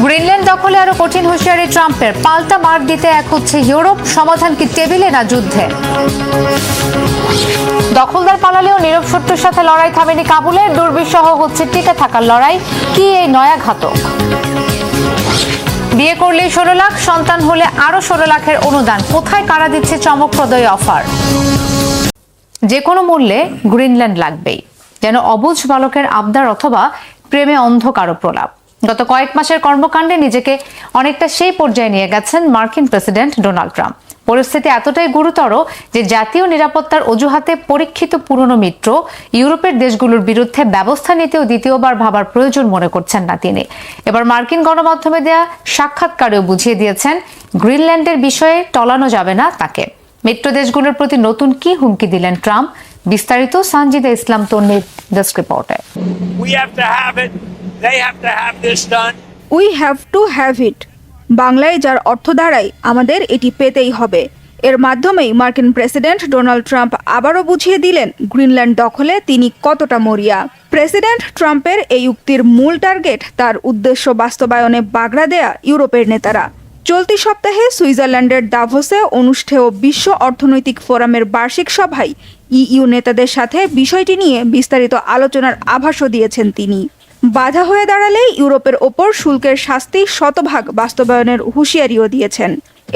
Greenland দখলে আরো কঠিন হুঁশিয়ারি ট্রাম্পের, পাল্টা মার দিতে এক হচ্ছে ইউরোপ, সমাধান কি টেবিলে না যুদ্ধে? দখলদার পালালেও নীরব শত্রুর সাথে লড়াই থামেনি কাবুলের, দুর্বিষহ হচ্ছে টিকে থাকার লড়াই, কি এই নয়া ঘাতক? বিয়ে করলেই 16 লাখ, সন্তান হলে আরো 16 লাখের অনুদান, কোথায় কারা দিচ্ছে চমকপ্রদ এই অফার? যে কোনো মূল্যে গ্রিনল্যান্ড লাগবেই, যেন অবুঝ বালকের আবদার অথবা প্রেমে অন্ধ কারো প্রলাপ। গত কয়েক মাসের কর্মকাণ্ডে নিজেকে অনেকটা সেই পর্যায়ে নিয়ে গেছেন মার্কিন প্রেসিডেন্ট ডোনাল্ড ট্রাম্প। পরিস্থিতি এতটাই গুরুতর যে জাতীয় নিরাপত্তার অজুহাতে পরীক্ষিত পুরনো মিত্র ইউরোপের দেশগুলোর বিরুদ্ধে ব্যবস্থা নিতেও দ্বিতীয়বার ভাবার প্রয়োজন মনে করছেন না তিনি। এবার মার্কিন গণমাধ্যমে দেয়া সাক্ষাৎকারেও বুঝিয়ে দিয়েছেন গ্রিনল্যান্ডের বিষয়ে টলানো যাবে না তাকে। মিত্র দেশগুলোর প্রতি নতুন কি হুমকি দিলেন ট্রাম্প? বিস্তারিত সানজিদা ইসলাম তন্নির ডেস্ক রিপোর্টে। We have to have it. বাংলায় যার অর্থ দাঁড়ায় আমাদের এটি পেতেই হবে। এর মাধ্যমেই মার্কিন প্রেসিডেন্ট ডোনাল্ড ট্রাম্প আবারও বুঝিয়ে দিলেন গ্রিনল্যান্ড দখলে তিনি কতটা মরিয়া। প্রেসিডেন্ট ট্রাম্পের এই উক্তির মূল টার্গেট তার উদ্দেশ্য বাস্তবায়নে বাগড়া দেয়া ইউরোপের নেতারা। চলতি সপ্তাহে সুইজারল্যান্ডের দাভোসে অনুষ্ঠেয় বিশ্ব অর্থনৈতিক ফোরামের বার্ষিক সভায় ইইউ নেতাদের সাথে বিষয়টি নিয়ে বিস্তারিত আলোচনার আভাসও দিয়েছেন তিনি। বাধা হয়ে দাঁড়ালে ইউরোপের ওপর শুল্কের শাস্তি শতভাগ বাস্তবায়নের হুঁশিয়ারিও দিয়েছেন।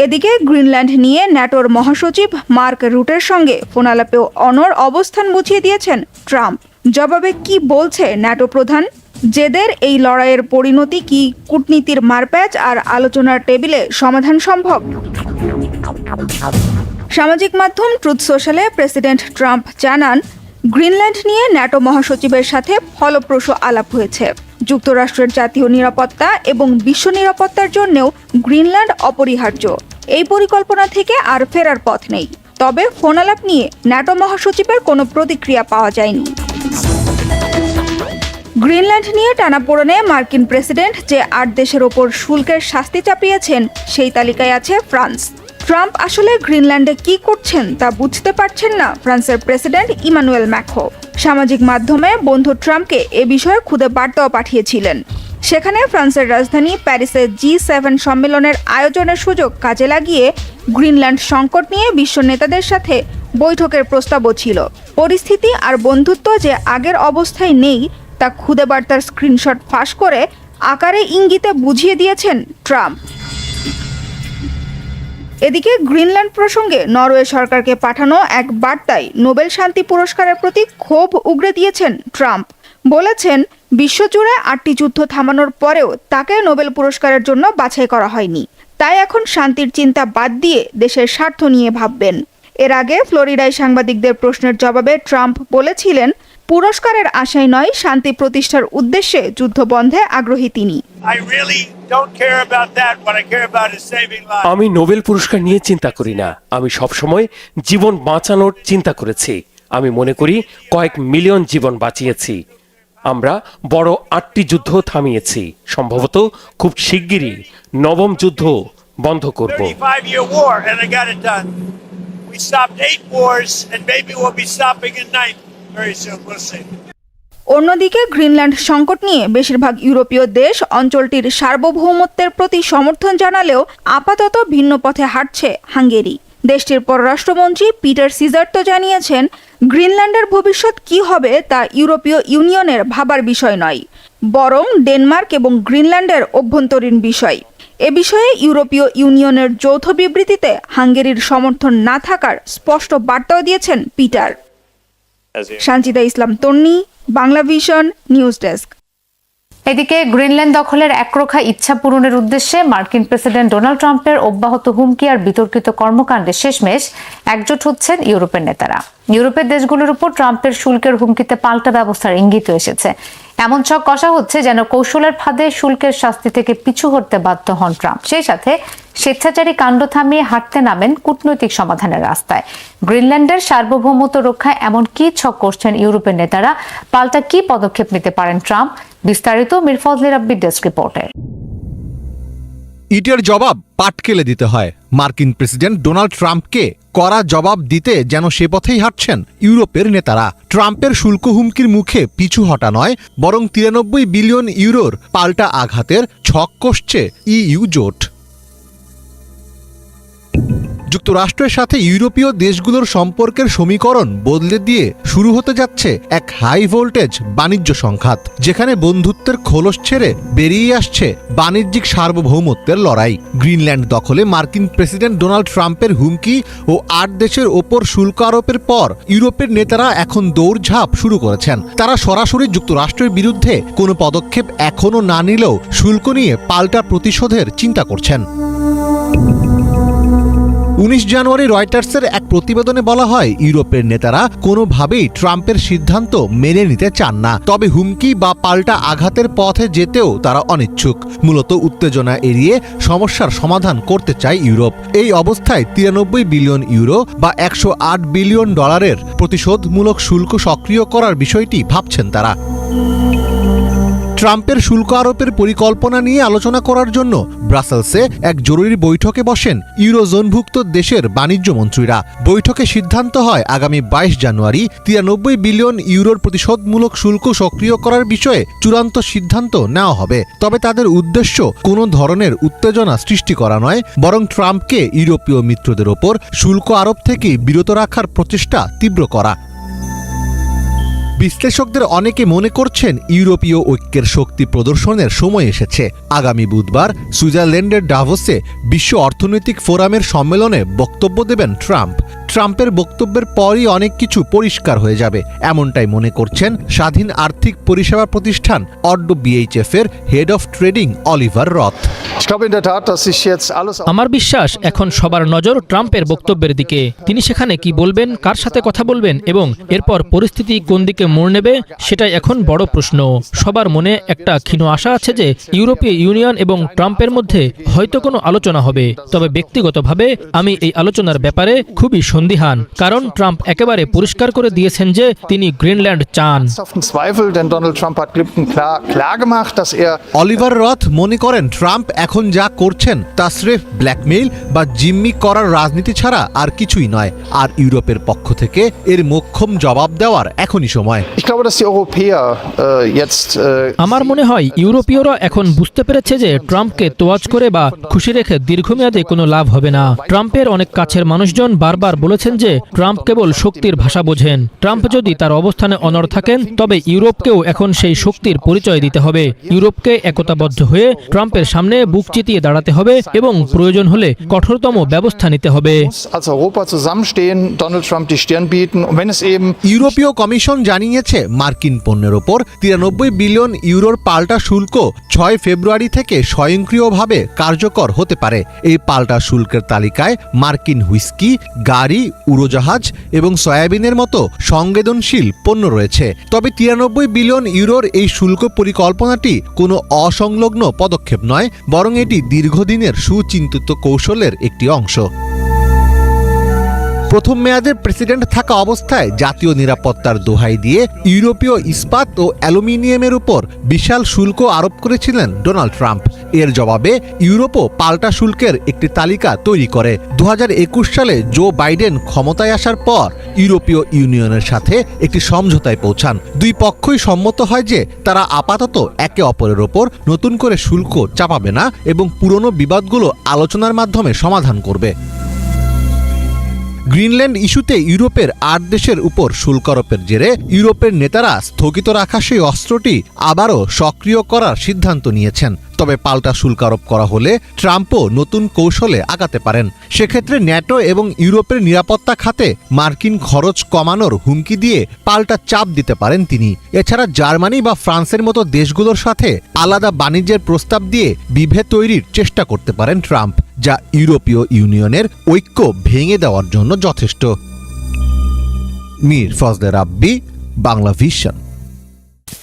এদিকে গ্রিনল্যান্ড নিয়ে ন্যাটোর মহাসচিব মার্ক রুটের সঙ্গে ফোনালাপেও অনড় অবস্থান বুঝিয়ে দিয়েছেন ট্রাম্প। জবাবে কি বলছে ন্যাটো প্রধান? জেদের এই লড়াইয়ের পরিণতি কি কূটনীতির মারপ্যাচ আর আলোচনার টেবিলে সমাধান সম্ভব? সামাজিক মাধ্যম ট্রুথ সোশ্যালে প্রেসিডেন্ট ট্রাম্প জানান, গ্রিনল্যান্ড নিয়ে ন্যাটো মহাসচিবের সাথে ফলপ্রসূ আলাপ হয়েছে। যুক্তরাষ্ট্রের জাতীয় নিরাপত্তা এবং বিশ্ব নিরাপত্তার জন্যও গ্রিনল্যান্ড অপরিহার্য। এই পরিকল্পনা থেকে আর ফেরার পথ নেই। তবে ফোনালাপ নিয়ে ন্যাটো মহাসচিবের কোনো প্রতিক্রিয়া পাওয়া যায়নি। গ্রিনল্যান্ড নিয়ে টানাপোড়েনে মার্কিন প্রেসিডেন্ট যে 8 দেশের ওপর শুল্কের শাস্তি চাপিয়েছেন সেই তালিকায় আছে ফ্রান্স। ট্রাম্প আসলে গ্রিনল্যান্ডে কি করছেন তা বুঝতে পারছেন না ফ্রান্সের প্রেসিডেন্ট ইমানুয়েল ম্যাক্রো। সামাজিক মাধ্যমে বন্ধু ট্রাম্পকে এ বিষয়ে খুদে বার্তাও পাঠিয়েছিলেন। সেখানে ফ্রান্সের রাজধানী প্যারিসে G7 সম্মেলনের আয়োজনের সুযোগ কাজে লাগিয়ে গ্রিনল্যান্ড সংকট নিয়ে বিশ্ব নেতাদের সাথে বৈঠকের প্রস্তাবও ছিল। পরিস্থিতি আর বন্ধুত্ব যে আগের অবস্থায় নেই তা খুদে বার্তার স্ক্রিনশট ফাঁস করে আকারে ইঙ্গিতে বুঝিয়ে দিয়েছেন ট্রাম্প। এদিকে গ্রিনল্যান্ড প্রসঙ্গে নরওয়ে সরকারকে পাঠানো এক বার্তায় নোবেল শান্তি পুরস্কারের প্রতি ক্ষোভ উগরে দিয়েছেন ট্রাম্প। বলেছেন, বিশ্বজুড়ে 8টি যুদ্ধ থামানোর পরেও তাকে নোবেল পুরস্কারের জন্য বাছাই করা হয়নি। তাই এখন শান্তির চিন্তা বাদ দিয়ে দেশের স্বার্থ নিয়ে ভাববেন। এর আগে ফ্লোরিডায় সাংবাদিকদের প্রশ্নের জবাবে ট্রাম্প বলেছিলেন, পুরস্কারের আশায় নয়, শান্তি প্রতিষ্ঠার উদ্দেশ্যে যুদ্ধ বন্ধে আগ্রহী তিনি। আমি নোবেল পুরস্কার নিয়ে চিন্তা করি না। আমি সবসময় জীবন বাঁচানোর চিন্তা করেছি। আমি মনে করি কয়েক মিলিয়ন জীবন বাঁচিয়েছি। আমরা বড় 8টি যুদ্ধ থামিয়েছি। সম্ভবত খুব শিগগিরই 9ম যুদ্ধ বন্ধ করব। অন্যদিকে গ্রিনল্যান্ড সংকট নিয়ে বেশিরভাগ ইউরোপীয় দেশ অঞ্চলটির সার্বভৌমত্বের প্রতি সমর্থন জানালেও আপাতত ভিন্ন পথে হাঁটছে হাঙ্গেরি। দেশটির পররাষ্ট্রমন্ত্রী পিটার সিজার্তো জানিয়েছেন, গ্রিনল্যান্ডের ভবিষ্যৎ কি হবে তা ইউরোপীয় ইউনিয়নের ভাবার বিষয় নয়, বরং ডেনমার্ক এবং গ্রিনল্যান্ডের অভ্যন্তরীণ বিষয়। এ বিষয়ে ইউরোপীয় ইউনিয়নের যৌথ বিবৃতিতে হাঙ্গেরির সমর্থন না থাকার স্পষ্ট বার্তাও দিয়েছেন পিটার। সানজিদা ইসলাম তন্নি, বাংলা ভিশন নিউজ ডেস্ক। এদিকে গ্রিনল্যান্ড দখলের একরোখা ইচ্ছা পূরণের উদ্দেশ্যে মার্কিন প্রেসিডেন্ট ডোনাল্ড ট্রাম্পের অব্যাহত হুমকি আর বিতর্কিত কর্মকাণ্ডে শেষমেশ একজোট হচ্ছেন ইউরোপের নেতারা। ইউরোপের দেশগুলোর উপর ট্রাম্পের শুল্কের হুমকিতে পাল্টা ব্যবস্থার ইঙ্গিত এসেছে। এমন ছক কষা হচ্ছে যেন কৌশলের ফাঁদে শুল্কের শাস্তি থেকে পিছু হটতে বাধ্য হন ট্রাম্প। সেই সাথে স্বেচ্ছাচারী কাণ্ড থামিয়ে হাঁটতে নামেন কূটনৈতিক সমাধানের রাস্তায়। গ্রিনল্যান্ডের সার্বভৌমত্ব রক্ষায় এমন কি ছক করছেন ইউরোপের নেতারা? পাল্টা কি পদক্ষেপ নিতে পারেন ট্রাম্প? বিস্তারিত মিরফজলি রাব্বির ডেস্ক রিপোর্টে। ইটের জবাব পাটকেলে দিতে হয়। মার্কিন প্রেসিডেন্ট ডোনাল্ড ট্রাম্পকে কড়া জবাব দিতে যেন সে পথেই হাঁটছেন ইউরোপের নেতারা। ট্রাম্পের শুল্ক হুমকির মুখে পিছু হটা নয়, বরং 93 বিলিয়ন ইউরোর পাল্টা আঘাতের ছক কষছে ইইউ জোট। যুক্তরাষ্ট্রের সাথে ইউরোপীয় দেশগুলোর সম্পর্কের সমীকরণ বদলে দিয়ে শুরু হতে যাচ্ছে এক হাই ভোল্টেজ বাণিজ্য সংঘাত, যেখানে বন্ধুত্বের খোলস ছেড়ে বেরিয়ে আসছে বাণিজ্যিক সার্বভৌমত্বের লড়াই। গ্রিনল্যান্ড দখলে মার্কিন প্রেসিডেন্ট ডোনাল্ড ট্রাম্পের হুমকি ও 8 দেশের ওপর শুল্ক আরোপের পর ইউরোপের নেতারা এখন দৌড়ঝাঁপ শুরু করেছেন। তারা সরাসরি যুক্তরাষ্ট্রের বিরুদ্ধে কোনো পদক্ষেপ এখনও না নিলেও শুল্ক নিয়ে পাল্টা প্রতিশোধের চিন্তা করছেন। 19 জানুয়ারি রয়টার্সের এক প্রতিবেদনে বলা হয়, ইউরোপের নেতারা কোনোভাবেই ট্রাম্পের সিদ্ধান্ত মেনে নিতে চান না, তবে হুমকি বা পাল্টা আঘাতের পথে যেতেও তারা অনিচ্ছুক। মূলত উত্তেজনা এড়িয়ে সমস্যার সমাধান করতে চায় ইউরোপ। এই অবস্থায় 93 বিলিয়ন ইউরো বা $108 বিলিয়ন প্রতিশোধমূলক শুল্ক সক্রিয় করার বিষয়টি ভাবছেন তারা। ট্রাম্পের শুল্ক আরোপের পরিকল্পনা নিয়ে আলোচনা করার জন্য ব্রাসেলসে এক জরুরি বৈঠকে বসেন ইউরোজোনভুক্ত দেশের বাণিজ্য মন্ত্রীরা। বৈঠকে সিদ্ধান্ত হয় আগামী 22 জানুয়ারি 93 বিলিয়ন ইউরোর প্রতিশোধমূলক শুল্ক সক্রিয় করার বিষয়ে চূড়ান্ত সিদ্ধান্ত নেওয়া হবে। তবে তাদের উদ্দেশ্য কোনো ধরনের উত্তেজনা সৃষ্টি করা নয়, বরং ট্রাম্পকে ইউরোপীয় মিত্রদের ওপর শুল্ক আরোপ থেকে বিরত রাখার প্রচেষ্টা তীব্র করা। বিশ্লেষকদের অনেকে মনে করছেন ইউরোপীয় ঐক্যের শক্তি প্রদর্শনের সময় এসেছে। আগামী বুধবার সুইজারল্যান্ডের ডাভোসে বিশ্ব অর্থনৈতিক ফোরামের সম্মেলনে বক্তব্য দেবেন ট্রাম্প। ট্রাম্পের বক্তব্যের পরই অনেক কিছু পরিষ্কার হয়ে যাবে, এমনটাই মনে করছেন স্বাধীন আর্থিক পরিষেবা প্রতিষ্ঠান অড্ডো বিএইচএফ এর হেড অফ ট্রেডিং অলিভার রথ। আমার বিশ্বাস এখন সবার নজর ট্রাম্পের বক্তব্যের দিকে। তিনি সেখানে কি বলবেন, কার সাথে কথা বলবেন এবং এরপর পরিস্থিতি কোন দিকে মোড় নেবে, সেটাই এখন বড় প্রশ্ন। সবার মনে একটা ক্ষীণ আশা আছে যে ইউরোপীয় ইউনিয়ন এবং ট্রাম্পের মধ্যে হয়তো কোনো আলোচনা হবে। তবে ব্যক্তিগতভাবে আমি এই আলোচনার ব্যাপারে খুবই সন্দিহান, কারণ ট্রাম্প একেবারে পরিষ্কার করে দিয়েছেন যে তিনি গ্রিনল্যান্ড চান। অলিভার রথ মনে করেন ট্রাম্প এখন যা করছেন তা স্রেফ ব্ল্যাকমেইল বা জিম্মি করার রাজনীতি ছাড়া আর কিছুই নয়, আর ইউরোপের পক্ষ থেকে এর মোক্ষম জবাব দেওয়ার এখনই সময়। আমার মনে হয় ইউরোপীয়রা এখন বুঝতে পেরেছে যে ট্রাম্পকে তোয়াজ করে বা খুশি রেখে দীর্ঘমেয়াদে কোনো লাভ হবে না। ট্রাম্পের অনেক কাছের মানুষজন বারবার বলেছেন যে ট্রাম্প কেবল শক্তির ভাষা বোঝেন। ট্রাম্প যদি তার অবস্থানে অনড় থাকেন, তবে ইউরোপকেও এখন সেই শক্তির পরিচয় দিতে হবে। ইউরোপকে একতাবদ্ধ হয়ে ট্রাম্পের সামনে বুক চিতিয়ে দাঁড়াতে হবে এবং প্রয়োজন হলে কঠোরতম ব্যবস্থা নিতে হবে। ইউরোপীয় কমিশন জানিয়েছে মার্কিন পণ্যের ওপর 93 বিলিয়ন ইউরোর পাল্টা শুল্ক 6 ফেব্রুয়ারি থেকে স্বয়ংক্রিয়ভাবে কার্যকর হতে পারে। এই পাল্টা শুল্কের তালিকায় মার্কিন হুইস্কি, গাড়ি, উড়োজাহাজ এবং সয়াবিনের মতো সংবেদনশীল পণ্য রয়েছে। তবে 93 বিলিয়ন ইউরোর এই শুল্ক পরিকল্পনাটি কোনো অসংলগ্ন পদক্ষেপ নয়, বরং এটি দীর্ঘদিনের সুচিন্তিত কৌশলের একটি অংশ। প্রথম মেয়াদের প্রেসিডেন্ট থাকা অবস্থায় জাতীয় নিরাপত্তার দোহাই দিয়ে ইউরোপীয় ইস্পাত ও অ্যালুমিনিয়ামের উপর বিশাল শুল্ক আরোপ করেছিলেন ডোনাল্ড ট্রাম্প। এর জবাবে ইউরোপও পাল্টা শুল্কের একটি তালিকা তৈরি করে। 2021 সালে জো বাইডেন ক্ষমতায় আসার পর ইউরোপীয় ইউনিয়নের সাথে একটি সমঝোতায় পৌঁছান। দুই পক্ষই সম্মত হয় যে তারা আপাতত একে অপরের ওপর নতুন করে শুল্ক চাপাবে না এবং পুরনো বিবাদগুলো আলোচনার মাধ্যমে সমাধান করবে। গ্রিনল্যান্ড ইস্যুতে ইউরোপের 8 দেশের উপর শুল্ক আরোপের জেরে ইউরোপের নেতারা স্থগিত রাখা সেই অস্ত্রটি আবারও সক্রিয় করার সিদ্ধান্ত নিয়েছেন। তবে পাল্টা শুল্ক আরোপ করা হলে ট্রাম্পও নতুন কৌশলে আগাতে পারেন। সেক্ষেত্রে ন্যাটো এবং ইউরোপের নিরাপত্তা খাতে মার্কিন খরচ কমানোর হুমকি দিয়ে পাল্টা চাপ দিতে পারেন তিনি। এছাড়া জার্মানি বা ফ্রান্সের মতো দেশগুলোর সাথে আলাদা বাণিজ্যের প্রস্তাব দিয়ে বিভেদ তৈরির চেষ্টা করতে পারেন ট্রাম্প, যা ইউরোপীয় ইউনিয়নের ঐক্য ভেঙে দেওয়ার জন্য যথেষ্ট। মীর ফজলে রাব্বি, বাংলা ভিশন।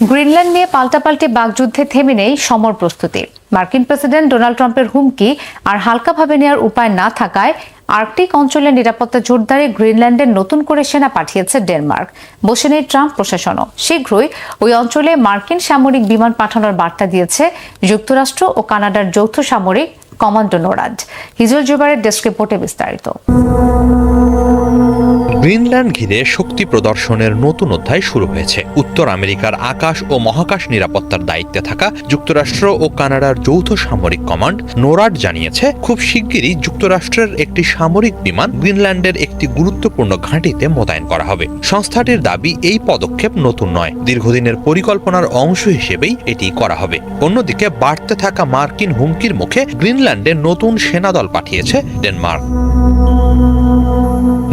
গ্রিনল্যান্ড নিয়ে পাল্টাপাল্টি বাকযুদ্ধে থেমে নেই সমর প্রস্তুতি। মার্কিন প্রেসিডেন্ট ডোনাল্ড ট্রাম্পের হুমকি আর হালকাভাবে নেওয়ার উপায় না থাকায় আর্কটিক অঞ্চলের নিরাপত্তা জোরদারে গ্রিনল্যান্ডে নতুন করে সেনা পাঠিয়েছে ডেনমার্ক। বসে নেই ট্রাম্প প্রশাসনও। শীঘ্রই ওই অঞ্চলে মার্কিন সামরিক বিমান পাঠানোর বার্তা দিয়েছে যুক্তরাষ্ট্র ও কানাডার যৌথ সামরিক কমান্ডো নোরাদ। হিজল জুবারের ডেস্ক রিপোর্টে বিস্তারিত। গ্রিনল্যান্ড ঘিরে শক্তি প্রদর্শনের নতুন অধ্যায় শুরু হয়েছে। উত্তর আমেরিকার আকাশ ও মহাকাশ নিরাপত্তার দায়িত্বে থাকা যুক্তরাষ্ট্র ও কানাডার যৌথ সামরিক কমান্ড নোরাড জানিয়েছে, খুব শিগগিরই যুক্তরাষ্ট্রের একটি সামরিক বিমান গ্রিনল্যান্ডের একটি গুরুত্বপূর্ণ ঘাঁটিতে মোতায়েন করা হবে। সংস্থাটির দাবি, এই পদক্ষেপ নতুন নয়, দীর্ঘদিনের পরিকল্পনার অংশ হিসেবেই এটি করা হবে। অন্যদিকে বাড়তে থাকা মার্কিন হুমকির মুখে গ্রিনল্যান্ডে নতুন সেনাদল পাঠিয়েছে ডেনমার্ক।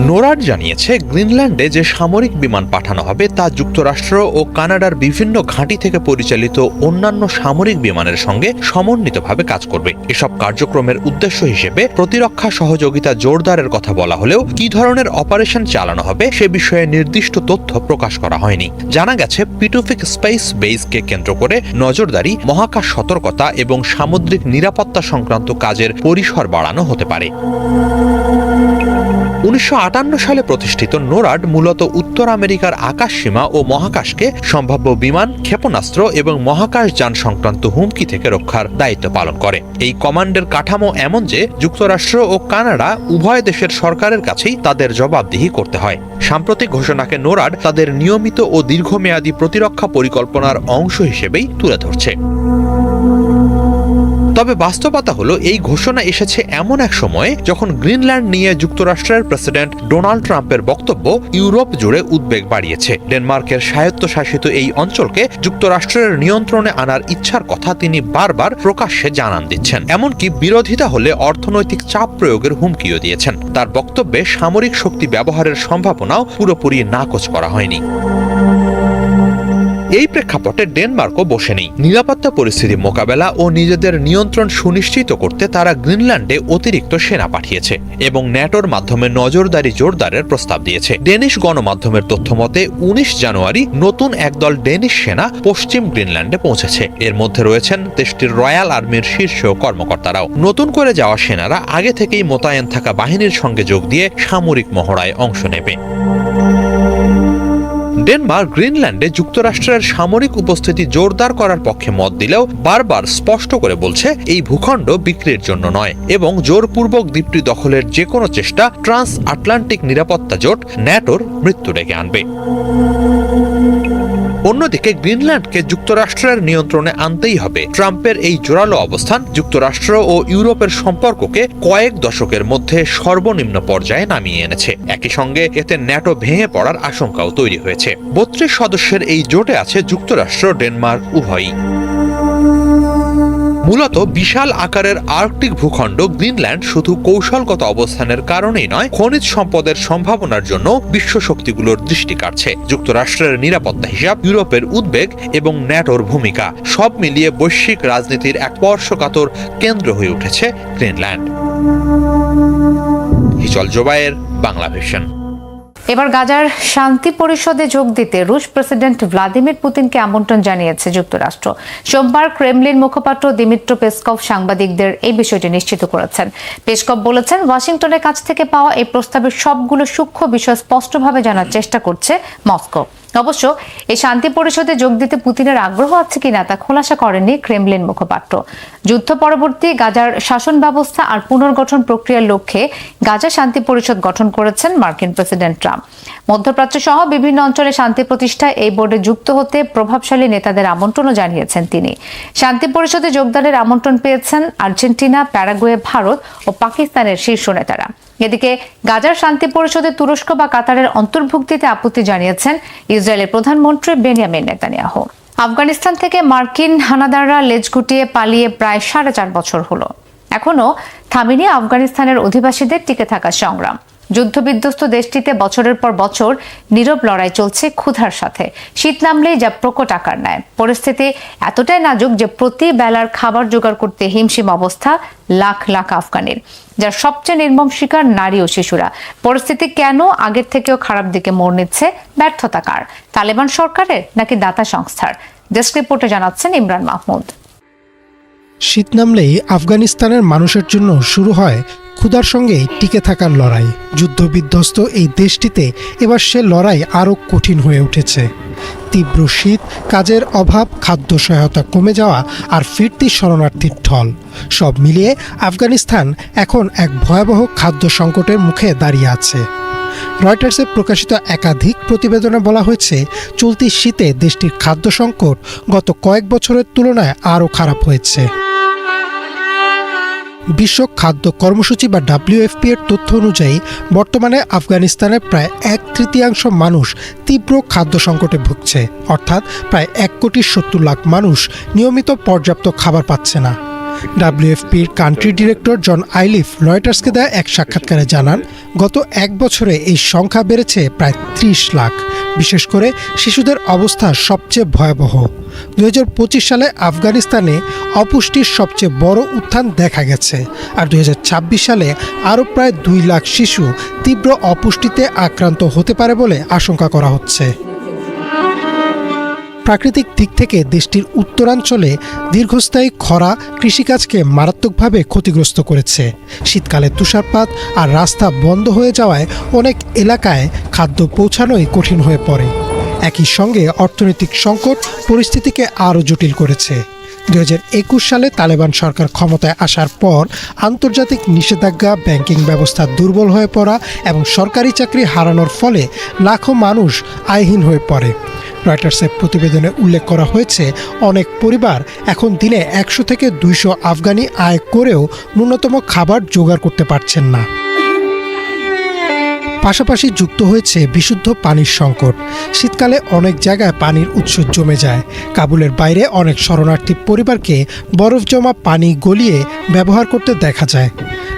নোরাড জানিয়েছে, গ্রিনল্যান্ডে যে সামরিক বিমান পাঠানো হবে তা যুক্তরাষ্ট্র ও কানাডার বিভিন্ন ঘাঁটি থেকে পরিচালিত অন্যান্য সামরিক বিমানের সঙ্গে সমন্বিতভাবে কাজ করবে। এসব কার্যক্রমের উদ্দেশ্য হিসেবে প্রতিরক্ষা সহযোগিতা জোরদারের কথা বলা হলেও কি ধরনের অপারেশন চালানো হবে সে বিষয়ে নির্দিষ্ট তথ্য প্রকাশ করা হয়নি। জানা গেছে, পিটুফিক স্পেস বেসকে কেন্দ্র করে নজরদারি, মহাকাশ সতর্কতা এবং সামুদ্রিক নিরাপত্তা সংক্রান্ত কাজের পরিসর বাড়ানো হতে পারে। 1958 সালে প্রতিষ্ঠিত নোরাড মূলত উত্তর আমেরিকার আকাশসীমা ও মহাকাশকে সম্ভাব্য বিমান, ক্ষেপণাস্ত্র এবং মহাকাশযান সংক্রান্ত হুমকি থেকে রক্ষার দায়িত্ব পালন করে। এই কমান্ডের কাঠামো এমন যে যুক্তরাষ্ট্র ও কানাডা উভয় দেশের সরকারের কাছেই তাদের জবাবদিহি করতে হয়। সাম্প্রতিক ঘোষণাকে নোরাড তাদের নিয়মিত ও দীর্ঘমেয়াদী প্রতিরক্ষা পরিকল্পনার অংশ হিসেবেই তুলে ধরছে। তবে বাস্তবতা হলো, এই ঘোষণা এসেছে এমন এক সময়ে যখন গ্রিনল্যান্ড নিয়ে যুক্তরাষ্ট্রের প্রেসিডেন্ট ডোনাল্ড ট্রাম্পের বক্তব্য ইউরোপ জুড়ে উদ্বেগ বাড়িয়েছে। ডেনমার্কের স্বায়ত্তশাসিত এই অঞ্চলকে যুক্তরাষ্ট্রের নিয়ন্ত্রণে আনার ইচ্ছার কথা তিনি বারবার প্রকাশ্যে জানান দিচ্ছেন। এমনকি বিরোধিতা হলে অর্থনৈতিক চাপ প্রয়োগের হুমকিও দিয়েছেন। তার বক্তব্যে সামরিক শক্তি ব্যবহারের সম্ভাবনাও পুরোপুরি নাকচ করা হয়নি। এই প্রেক্ষাপটে ডেনমার্কও বসে নেই। নিরাপত্তা পরিস্থিতি মোকাবেলা ও নিজেদের নিয়ন্ত্রণ সুনিশ্চিত করতে তারা গ্রিনল্যান্ডে অতিরিক্ত সেনা পাঠিয়েছে এবং ন্যাটোর মাধ্যমে নজরদারি জোরদারের প্রস্তাব দিয়েছে। ডেনিশ গণমাধ্যমের তথ্যমতে 19 জানুয়ারি নতুন একদল ডেনিশ সেনা পশ্চিম গ্রিনল্যান্ডে পৌঁছেছে। এর মধ্যে রয়েছেন দেশটির রয়্যাল আর্মির শীর্ষ কর্মকর্তারাও। নতুন করে যাওয়া সেনারা আগে থেকেই মোতায়েন থাকা বাহিনীর সঙ্গে যোগ দিয়ে সামরিক মহড়ায় অংশ নেবে। ডেনমার্ক গ্রিনল্যান্ডে যুক্তরাষ্ট্রের সামরিক উপস্থিতি জোরদার করার পক্ষে মত দিলেও বারবার স্পষ্ট করে বলছে, এই ভূখণ্ড বিক্রির জন্য নয় এবং জোরপূর্বক দ্বীপটি দখলের যে কোনো চেষ্টা ট্রান্স আটলান্টিক নিরাপত্তা জোট ন্যাটোর মৃত্যু ডেকে আনবে। অন্যদিকে গ্রিনল্যান্ডকে যুক্তরাষ্ট্রের নিয়ন্ত্রণে আনতেই হবে। ট্রাম্পের এই জোরালো অবস্থান যুক্তরাষ্ট্র ও ইউরোপের সম্পর্ককে কয়েক দশকের মধ্যে সর্বনিম্ন পর্যায়ে নামিয়ে এনেছে। একই সঙ্গে এতে ন্যাটো ভেঙে পড়ার আশঙ্কাও তৈরি হয়েছে। 32 সদস্যের এই জোটে আছে যুক্তরাষ্ট্র, ডেনমার্ক উভয়ই। মূলত বিশাল আকারের আর্কটিক ভূখণ্ড গ্রিনল্যান্ড শুধু কৌশলগত অবস্থানের কারণেই নয়, খনিজ সম্পদের সম্ভাবনার জন্য বিশ্ব শক্তিগুলোর দৃষ্টি কাড়ছে। যুক্তরাষ্ট্রের নিরাপত্তা হিসাব, ইউরোপের উদ্বেগ এবং ন্যাটোর ভূমিকা সব মিলিয়ে বৈশ্বিক রাজনীতির এক স্পর্শকাতর কেন্দ্র হয়ে উঠেছে গ্রিনল্যান্ড। হিজল জুবায়ের, বাংলা ভিশন। এবার গাজার শান্তি পরিষদে যোগ দিতে রুশ প্রেসিডেন্ট ভ্লাদিমির পুতিনকে আমন্ত্রণ জানিয়েছে যুক্তরাষ্ট্র। সোমবার ক্রেমলিন মুখপাত্র দিমিত্রো পেসকভ সাংবাদিকদের এই বিষয়টি নিশ্চিত করেছেন। পেসকভ বলেছেন, ওয়াশিংটনের কাছ থেকে পাওয়া এই প্রস্তাবের সবগুলো সূক্ষ্ম বিষয় স্পষ্টভাবে জানার চেষ্টা করছে মস্কো। অবশ্য এই শান্তি পরিষদে যোগ দিতে পুতিনের আগ্রহ আছে কিনা তা খোলাসা করেননি ক্রেমলিন মুখপাত্র। যুদ্ধ পরবর্তী গাজার শাসন ব্যবস্থা আর পুনর্গঠন প্রক্রিয়ার লক্ষ্যে গাজা শান্তি পরিষদ গঠন করেছেন মার্কিন প্রেসিডেন্ট ট্রাম্প। মধ্যপ্রাচ্য সহ বিভিন্ন অঞ্চলে শান্তি প্রতিষ্ঠায় এই বোর্ডে যুক্ত হতে প্রভাবশালী নেতাদের আমন্ত্রণও জানিয়েছেন তিনি। শান্তি পরিষদে যোগদানের আমন্ত্রণ পেয়েছেন আর্জেন্টিনা, প্যারাগুয়ে, ভারত ও পাকিস্তানের শীর্ষ নেতারা। এদিকে গাজার শান্তি পরিষদে তুরস্ক বা কাতারের অন্তর্ভুক্তিতে আপত্তি জানিয়েছেন ইসরায়েলের প্রধানমন্ত্রী বেনিয়ামিন নেতানিয়াহু। আফগানিস্তান থেকে মার্কিন হানাদাররা লেজ গুটিয়ে পালিয়ে প্রায় 4.5 বছর হলো। এখনো থামেনি আফগানিস্তানের অধিবাসীদের টিকে থাকার সংগ্রাম। যুদ্ধবিধ্বস্ত দেশটিতে বছরের পর বছর নীরব লড়াই চলছে ক্ষুধার সাথে। শীত নামলেই যা প্রকট আকার নেয়। পরিস্থিতি এতটাই নাজুক যে প্রতি বেলার খাবার জোগাড় করতে হিমশিম অবস্থা লাখ লাখ আফগানের, যার সবচেয়ে নির্মম শিকার নারী ও শিশুরা। পরিস্থিতি কেন আগের থেকেও খারাপ দিকে মোড় নিচ্ছে? ব্যর্থতা কার? তালেবান সরকারের নাকি দাতা সংস্থার? ডেস্ক রিপোর্টে জানাচ্ছেন ইমরান মাহমুদ। শীত নামলেই আফগানিস্তানের মানুষের জন্য শুরু হয় ক্ষুধার সঙ্গে টিকে থাকার লড়াই। যুদ্ধবিধ্বস্ত এই দেশটিতে এবার সে লড়াই আরও কঠিন হয়ে উঠেছে। তীব্র শীত, কাজের অভাব, খাদ্য সহায়তা কমে যাওয়া আর ফিরতি শরণার্থীর ঢল সব মিলিয়ে আফগানিস্তান এখন এক ভয়াবহ খাদ্য সংকটের মুখে দাঁড়িয়ে আছে। রয়টার্সে প্রকাশিত একাধিক প্রতিবেদনে বলা হয়েছে, চলতি শীতে দেশটির খাদ্য সংকট গত কয়েক বছরের তুলনায় আরও খারাপ হয়েছে। বিশ্ব খাদ্য কর্মসূচি বা WFP এর তথ্য অনুযায়ী বর্তমানে আফগানিস্তানের প্রায় 1/3 মানুষ তীব্র খাদ্য সংকটে ভুগছে, অর্থাৎ প্রায় 1,70,00,000 মানুষ নিয়মিত পর্যাপ্ত খাবার পাচ্ছে না। WFPর কান্ট্রি ডিরেক্টর জন আইলিফ রয়টার্সকে দেয়া এক সাক্ষাৎকারে জানান, গত এক বছরে এই সংখ্যা বেড়েছে প্রায় 30 লাখ। বিশেষ করে শিশুদের অবস্থা সবচেয়ে ভয়াবহ। 2025 সালে আফগানিস্তানে অপুষ্টির সবচেয়ে বড় উত্থান দেখা গেছে, আর 2026 সালে আরও প্রায় 2 লাখ শিশু তীব্র অপুষ্টিতে আক্রান্ত হতে পারে বলে আশঙ্কা করা হচ্ছে। প্রাকৃতিক দিক থেকে দেশটির উত্তরাঞ্চলে দীর্ঘস্থায়ী খরা কৃষিকাজকে মারাত্মকভাবে ক্ষতিগ্রস্ত করেছে। শীতকালে তুষারপাত আর রাস্তা বন্ধ হয়ে যাওয়ায় অনেক এলাকায় খাদ্য পৌঁছানোই কঠিন হয়ে পড়ে। একই সঙ্গে অর্থনৈতিক সংকট পরিস্থিতিকে আরও জটিল করেছে। 2021 সালে তালেবান সরকার ক্ষমতায় আসার পর আন্তর্জাতিক নিষেধাজ্ঞা, ব্যাংকিং ব্যবস্থা দুর্বল হয়ে পড়া এবং সরকারি চাকরি হারানোর ফলে লাখো মানুষ আয়হীন হয়ে পড়ে। রয়টার্সের প্রতিবেদনে উল্লেখ করা হয়েছে, অনেক পরিবার এখন দিনে 100 থেকে 200 আফগানি আয় করেও ন্যূনতম খাবার জোগাড় করতে পারছেন না। পাশাপাশি যুক্ত হয়েছে বিশুদ্ধ পানির সংকট। শীতকালে অনেক জায়গায় পানির উৎস জমে যায়। কাবুলের বাইরে অনেক শরণার্থী পরিবারকে বরফ জমা পানি গলিয়ে ব্যবহার করতে দেখা যায়।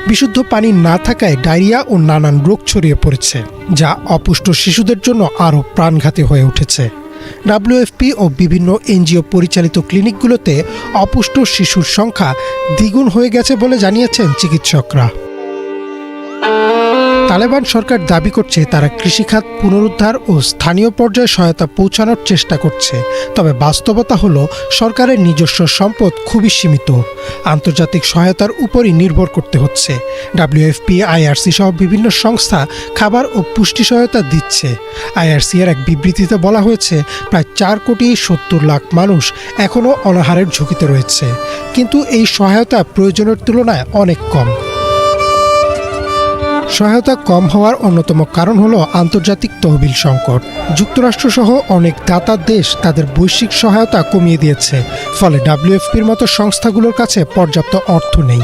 বিশুদ্ধ পানি না থাকায় ডায়রিয়া ও নানান রোগ ছড়িয়ে পড়েছে, যা অপুষ্ট শিশুদের জন্য আরও প্রাণঘাতী হয়ে উঠেছে। WFP ও বিভিন্ন NGO পরিচালিত ক্লিনিকগুলোতে অপুষ্ট শিশুর সংখ্যা দ্বিগুণ হয়ে গেছে বলে জানিয়েছেন চিকিৎসকরা। তালেবান সরকার দাবি করছে তারা কৃষিখাত পুনরুদ্ধার ও স্থানীয় পর্যায়ে সহায়তা পৌঁছানোর চেষ্টা করছে, তবে বাস্তবতা হলো সরকারের নিজস্ব সম্পদ খুবই সীমিত। আন্তর্জাতিক সহায়তার উপরই নির্ভর করতে হচ্ছে। WFP, IRC সহ বিভিন্ন সংস্থা খাবার ও পুষ্টি সহায়তা দিচ্ছে। IRC এর এক বিবৃতিতে বলা হয়েছে, প্রায় 4,70,00,000 মানুষ এখনও অনাহারের ঝুঁকিতে রয়েছে, কিন্তু এই সহায়তা প্রয়োজনের তুলনায় অনেক কম। সহায়তা কম হওয়ার অন্যতম কারণ হলো আন্তর্জাতিক তহবিল সংকট। যুক্তরাষ্ট্রসহ অনেক দাতা দেশ তাদের বৈশ্বিক সহায়তা কমিয়ে দিয়েছে, ফলে WFPর মতো সংস্থাগুলোর কাছে পর্যাপ্ত অর্থ নেই।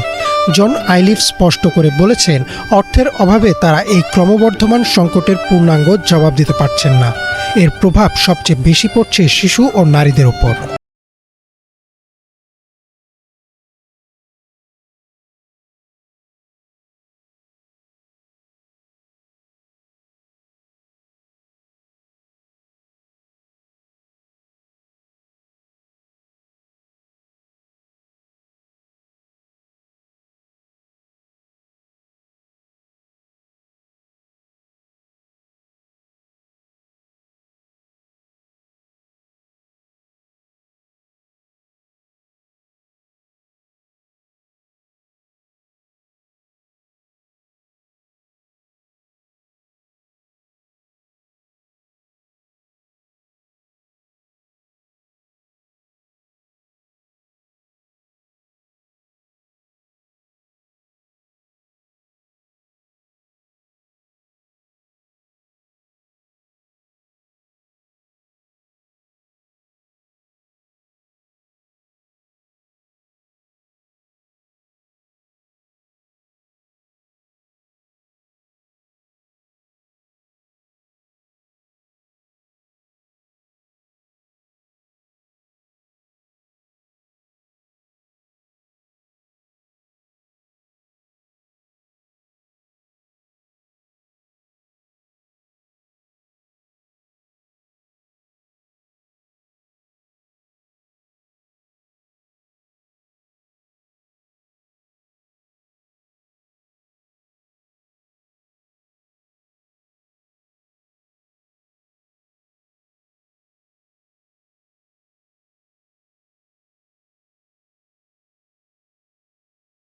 জন আইলিফ স্পষ্ট করে বলেছেন, অর্থের অভাবে তারা এই ক্রমবর্ধমান সংকটের পূর্ণাঙ্গ জবাব দিতে পারছেন না। এর প্রভাব সবচেয়ে বেশি পড়ছে শিশু ও নারীদের ওপর।